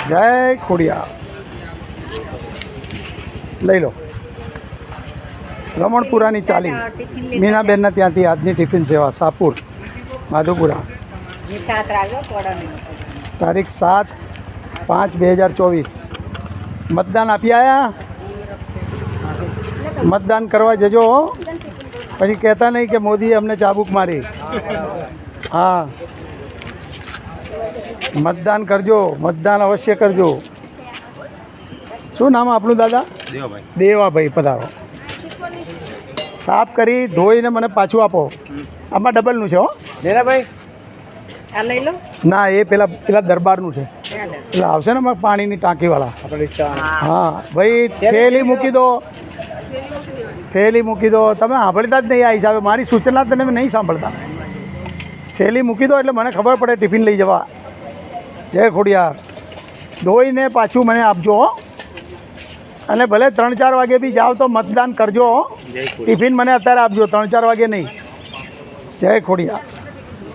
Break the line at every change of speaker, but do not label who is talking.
જય ખોડિયા લઈ લો રમણપુરાની ચાલી મીનાબેનના ત્યાંથી આજની ટિફિન સેવા સાપુર માધુપુરા તારીખ 7/5/2024 મતદાન આપી આવ્યા મતદાન કરવા જજો પછી કહેતા નહીં કે મોદીએ અમને ચાબુક મારી હા મતદાન કરજો મતદાન અવશ્ય કરજો શું નામ આપણું દાદા દેવાભાઈ પધારો સાફ કરી ધોઈને મને પાછું આપો આમાં ડબલનું છે હો
દેરાભાઈ આ લઈ લો
ના એ પેલા દરબારનું છે એટલે આવશે ને પાણીની ટાંકીવાળા હા ભાઈ થેલી મૂકી દો થેલી મૂકી દો તમે સાંભળતા જ નહીં આ હિસાબે મારી સૂચના તમે નહીં સાંભળતા થેલી મૂકી દો એટલે મને ખબર પડે ટિફિન લઈ જવા જય ખોડિયાર ધોઈને પાછું મને આપજો અને ભલે 3-4 વાગે બી જાઓ તો મતદાન કરજો ટિફિન મને અત્યારે આપજો 3-4 વાગે નહીં જય ખોડિયાર